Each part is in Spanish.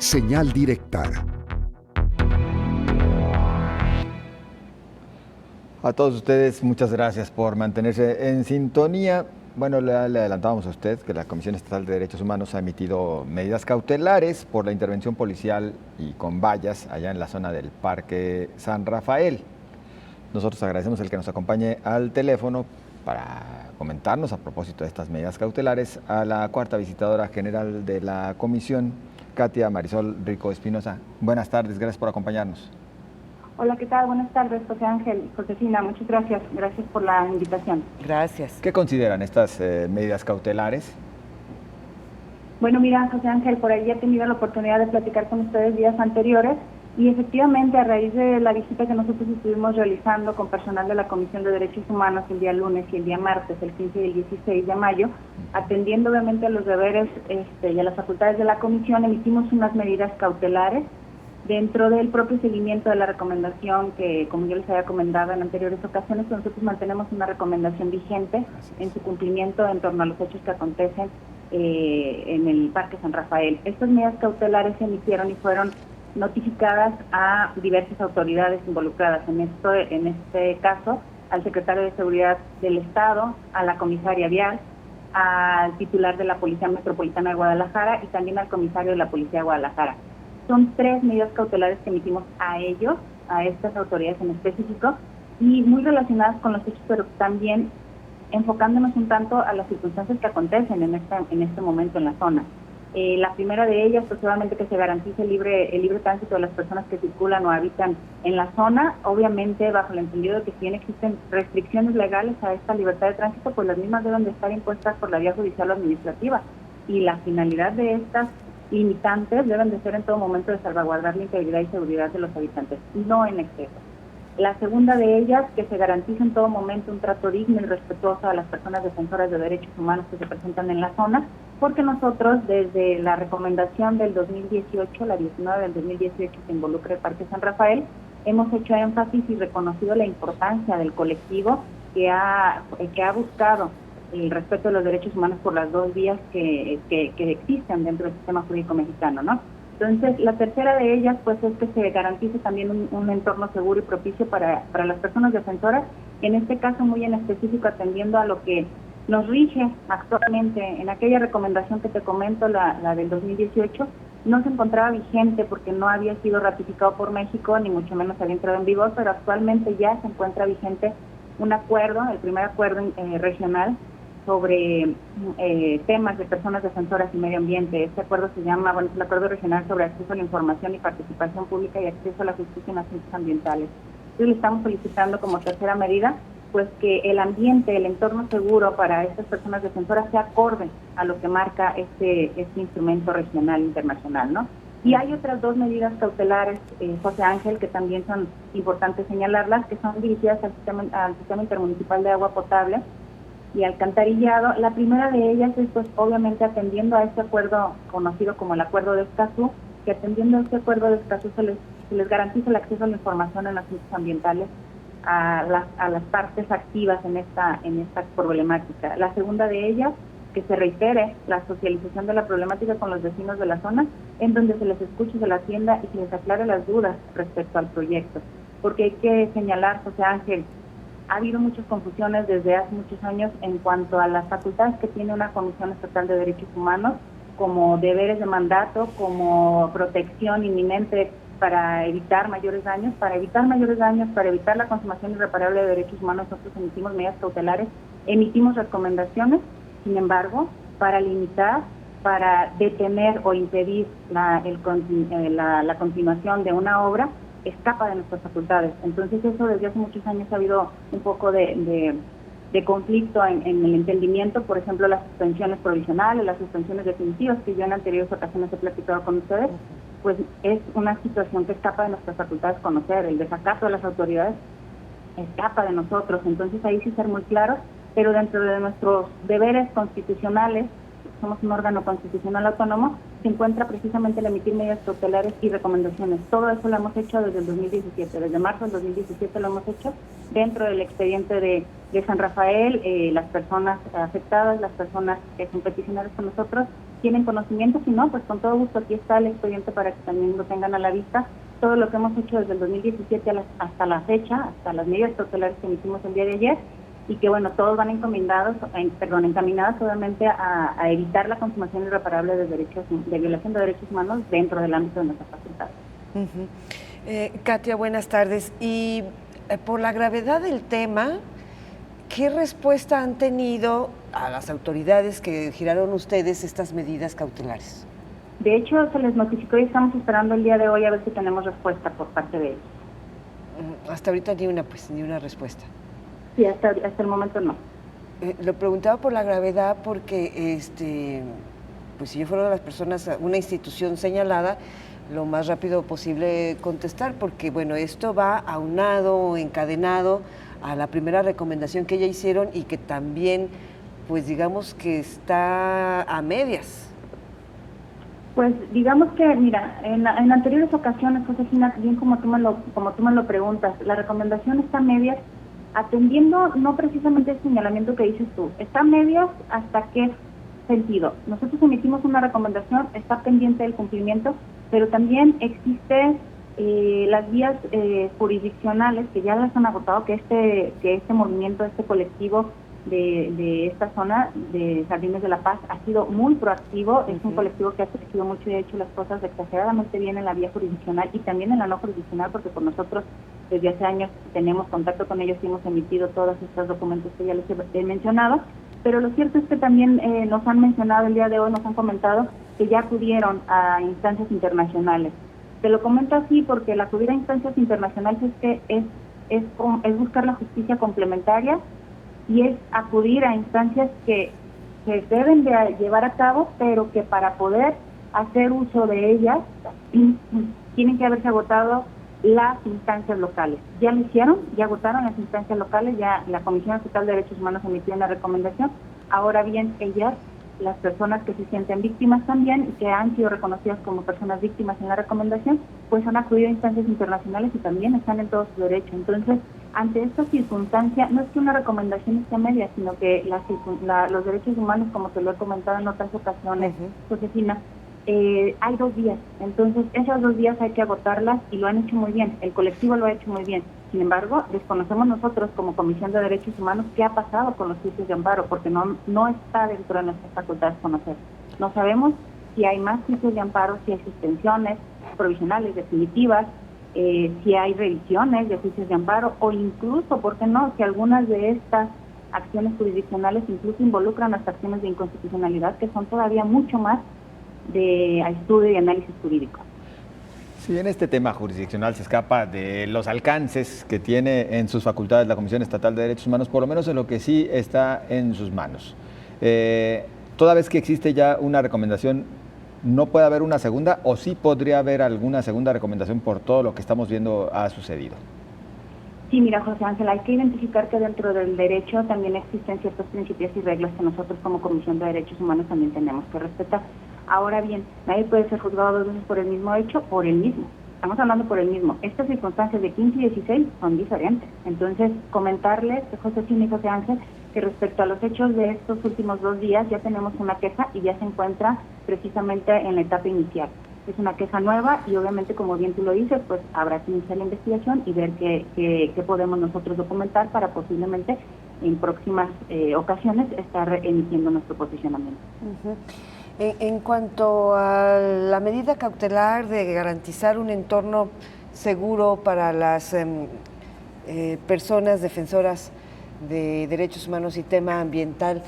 Señal directa. A todos ustedes, muchas gracias por mantenerse en sintonía. Bueno, le adelantábamos a usted que la Comisión Estatal de Derechos Humanos ha emitido medidas cautelares por la intervención policial y con vallas allá en la zona del Parque San Rafael. Nosotros agradecemos el que nos acompañe al teléfono para comentarnos a propósito de estas medidas cautelares a la cuarta visitadora general de la Comisión, Katia Marisol Rico Espinosa. Buenas tardes, gracias por acompañarnos. Hola, ¿qué tal? Buenas tardes, José Ángel, Josefina, muchas gracias. Gracias por la invitación. Gracias. ¿Qué consideran estas medidas cautelares? Bueno, mira, José Ángel, por ahí he tenido la oportunidad de platicar con ustedes días anteriores y efectivamente a raíz de la visita que nosotros estuvimos realizando con personal de la Comisión de Derechos Humanos el día lunes y el día martes, el 15 y el 16 de mayo, atendiendo obviamente a los deberes y a las facultades de la Comisión, emitimos unas medidas cautelares dentro del propio seguimiento de la recomendación que, como yo les había comentado en anteriores ocasiones, nosotros mantenemos una recomendación vigente en su cumplimiento en torno a los hechos que acontecen en el Parque San Rafael. Estas medidas cautelares se emitieron y fueron notificadas a diversas autoridades involucradas. En este caso, al secretario de Seguridad del Estado, a la comisaria vial, al titular de la Policía Metropolitana de Guadalajara y también al comisario de la Policía de Guadalajara. Son 3 medidas cautelares que emitimos a ellos, a estas autoridades en específico, y muy relacionadas con los hechos, pero también enfocándonos un tanto a las circunstancias que acontecen en este momento en la zona. La primera de ellas, pues obviamente que se garantice el libre tránsito de las personas que circulan o habitan en la zona, obviamente bajo el entendido de que si bien existen restricciones legales a esta libertad de tránsito, pues las mismas deben de estar impuestas por la vía judicial o administrativa, y la finalidad de estas limitantes deben de ser en todo momento de salvaguardar la integridad y seguridad de los habitantes, no en exceso. La segunda de ellas, que se garantice en todo momento un trato digno y respetuoso a las personas defensoras de derechos humanos que se presentan en la zona, porque nosotros desde la recomendación del 2018, la 19 del 2018 que involucra el Parque San Rafael, hemos hecho énfasis y reconocido la importancia del colectivo que ha buscado el respeto de los derechos humanos por las 2 vías que existen dentro del sistema jurídico mexicano, ¿no? Entonces, la tercera de ellas, pues, es que se garantice también un entorno seguro y propicio para las personas defensoras, en este caso muy en específico atendiendo a lo que nos rige actualmente. En aquella recomendación que te comento, la del 2018, no se encontraba vigente porque no había sido ratificado por México, ni mucho menos había entrado en vigor, pero actualmente ya se encuentra vigente un acuerdo, el primer acuerdo regional, sobre temas de personas defensoras y medio ambiente. Este acuerdo se llama, es el Acuerdo Regional sobre Acceso a la Información y Participación Pública y Acceso a la Justicia en Asuntos Ambientales. Entonces le estamos solicitando como tercera medida, pues que el ambiente, el entorno seguro para estas personas defensoras sea acorde a lo que marca este instrumento regional internacional, ¿no? Y hay otras 2 medidas cautelares, José Ángel, que también son importantes señalarlas, que son dirigidas al sistema intermunicipal de agua potable y alcantarillado. La primera de ellas es, pues, obviamente atendiendo a este acuerdo conocido como el Acuerdo de Escazú, que atendiendo a este Acuerdo de Escazú se les garantiza el acceso a la información en asuntos ambientales a las partes activas en esta problemática. La segunda de ellas, que se reitere la socialización de la problemática con los vecinos de la zona, en donde se les escuche, se les atienda y se les aclare las dudas respecto al proyecto. Porque hay que señalar, José Ángel, ha habido muchas confusiones desde hace muchos años en cuanto a las facultades que tiene una Comisión Estatal de Derechos Humanos, como deberes de mandato, como protección inminente para evitar mayores daños, para evitar la consumación irreparable de derechos humanos. Nosotros emitimos medidas cautelares, emitimos recomendaciones. Sin embargo, para limitar, para detener o impedir la continuación de una obra, escapa de nuestras facultades. Entonces eso desde hace muchos años ha habido un poco de conflicto en el entendimiento. Por ejemplo, las suspensiones provisionales, las suspensiones definitivas, que yo en anteriores ocasiones he platicado con ustedes, pues es una situación que escapa de nuestras facultades conocer. El desacato de las autoridades escapa de nosotros. Entonces ahí sí ser muy claros, pero dentro de nuestros deberes constitucionales, somos un órgano constitucional autónomo, se encuentra precisamente el emitir medidas cautelares y recomendaciones. Todo eso lo hemos hecho desde el 2017, desde marzo del 2017 lo hemos hecho dentro del expediente de San Rafael. Las personas afectadas, las personas que son peticionarios con nosotros, tienen conocimiento, si no, pues con todo gusto aquí está el expediente para que también lo tengan a la vista. Todo lo que hemos hecho desde el 2017 hasta la fecha, hasta las medidas cautelares que emitimos el día de ayer, y que bueno, todos van encaminadas obviamente a evitar la consumación irreparable de violación de derechos humanos dentro del ámbito de nuestras facultades. Katia, buenas tardes. Y por la gravedad del tema, ¿qué respuesta han tenido a las autoridades que giraron ustedes estas medidas cautelares? De hecho, se les notificó y estamos esperando el día de hoy a ver si tenemos respuesta por parte de ellos. Hasta ahorita ni una respuesta. Sí, hasta el momento no. Lo preguntaba por la gravedad porque, pues si yo fuera de las personas, una institución señalada, lo más rápido posible contestar, porque bueno, esto va aunado, encadenado a la primera recomendación que ya hicieron y que también, pues digamos que está a medias. Pues digamos que, mira, en anteriores ocasiones, Josefina, bien como tú me lo preguntas, la recomendación está a medias, atendiendo no precisamente el señalamiento que dices tú, está a medias hasta qué sentido. Nosotros emitimos una recomendación, está pendiente del cumplimiento, pero también existe las vías jurisdiccionales que ya las han agotado, que este movimiento, este colectivo de esta zona de Jardines de la Paz ha sido muy proactivo, es un colectivo que ha crecido mucho y ha hecho las cosas exageradamente bien en la vía jurisdiccional y también en la no jurisdiccional, porque con nosotros desde hace años tenemos contacto con ellos y hemos emitido todos estos documentos que ya les he mencionado, pero lo cierto es que también nos han mencionado el día de hoy, nos han comentado que ya acudieron a instancias internacionales. Te lo comento así porque el acudir a instancias internacionales es buscar la justicia complementaria y es acudir a instancias que se deben de llevar a cabo, pero que para poder hacer uso de ellas tienen que haberse agotado las instancias locales. Ya lo hicieron, ya agotaron las instancias locales, ya la Comisión Estatal de Derechos Humanos emitió una recomendación. Ahora bien, ellas, las personas que se sienten víctimas también y que han sido reconocidas como personas víctimas en la recomendación, pues han acudido a instancias internacionales y también están en todo su derecho. Entonces, ante esta circunstancia, no es que una recomendación esté a media, sino que los derechos humanos, como te lo he comentado en otras ocasiones, Josefina, hay 2 días. Entonces, esas 2 días hay que agotarlas y lo han hecho muy bien. El colectivo lo ha hecho muy bien. Sin embargo, desconocemos nosotros como Comisión de Derechos Humanos qué ha pasado con los juicios de amparo, porque no está dentro de nuestras facultades conocer. No sabemos si hay más juicios de amparo, si hay suspensiones provisionales, definitivas, si hay revisiones de juicios de amparo o incluso, ¿por qué no?, si algunas de estas acciones jurisdiccionales incluso involucran las acciones de inconstitucionalidad que son todavía mucho más de estudio y análisis jurídico. Si bien este tema jurisdiccional se escapa de los alcances que tiene en sus facultades la Comisión Estatal de Derechos Humanos, por lo menos en lo que sí está en sus manos. Toda vez que existe ya una recomendación, ¿no puede haber una segunda o sí podría haber alguna segunda recomendación por todo lo que estamos viendo ha sucedido? Sí, mira, José Ángel, hay que identificar que dentro del derecho también existen ciertos principios y reglas que nosotros como Comisión de Derechos Humanos también tenemos que respetar. Ahora bien, nadie puede ser juzgado 2 veces por el mismo hecho, por el mismo. Estamos hablando por el mismo. Estas circunstancias de 15 y 16 son diferentes. Entonces, comentarles, Josefina y José Ángel, que respecto a los hechos de estos últimos 2 días ya tenemos una queja y ya se encuentra precisamente en la etapa inicial. Es una queja nueva y obviamente, como bien tú lo dices, pues habrá que iniciar la investigación y ver qué podemos nosotros documentar para posiblemente en próximas ocasiones estar emitiendo nuestro posicionamiento. En cuanto a la medida cautelar de garantizar un entorno seguro para las personas defensoras de derechos humanos y tema ambiental,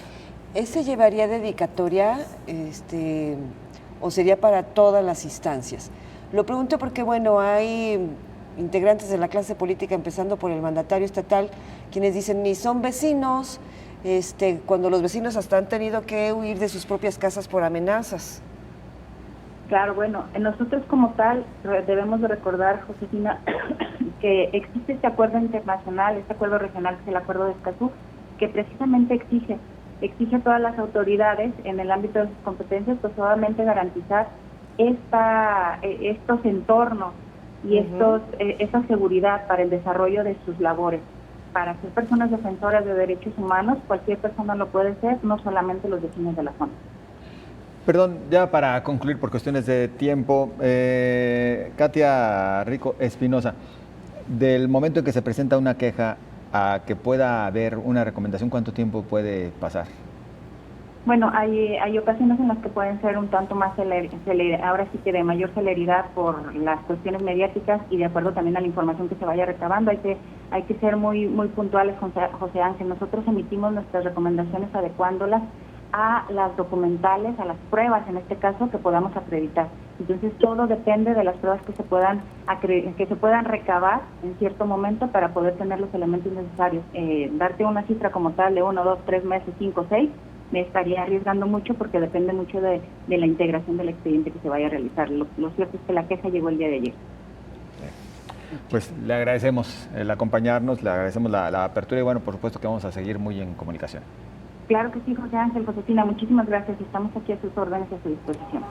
¿ese llevaría dedicatoria o sería para todas las instancias? Lo pregunto porque, bueno, hay integrantes de la clase política, empezando por el mandatario estatal, quienes dicen ni son vecinos, cuando los vecinos hasta han tenido que huir de sus propias casas por amenazas. Claro, bueno, nosotros como tal debemos de recordar, Josefina, que existe este acuerdo internacional, este acuerdo regional, que es el acuerdo de Escazú, que precisamente exige a todas las autoridades en el ámbito de sus competencias, pues obviamente garantizar estos entornos y esta seguridad para el desarrollo de sus labores. Para ser personas defensoras de derechos humanos, cualquier persona lo puede ser, no solamente los vecinos de la zona. Perdón, ya para concluir por cuestiones de tiempo, Katia Rico Espinosa, del momento en que se presenta una queja a que pueda haber una recomendación, ¿cuánto tiempo puede pasar? Bueno, hay ocasiones en las que pueden ser un tanto más ahora sí que de mayor celeridad por las cuestiones mediáticas y de acuerdo también a la información que se vaya recabando. Hay que ser muy puntuales, José Ángel. Nosotros emitimos nuestras recomendaciones adecuándolas a las documentales, a las pruebas, en este caso, que podamos acreditar. Entonces, todo depende de las pruebas que se puedan recabar en cierto momento para poder tener los elementos necesarios. Darte una cifra como tal de 1, 2, 3 meses, 5, 6, me estaría arriesgando mucho porque depende mucho de la integración del expediente que se vaya a realizar. Lo cierto es que la queja llegó el día de ayer. Pues le agradecemos el acompañarnos, le agradecemos la apertura y bueno, por supuesto que vamos a seguir muy en comunicación. Claro que sí, José Ángel, Josefina, muchísimas gracias. Estamos aquí a sus órdenes y a su disposición.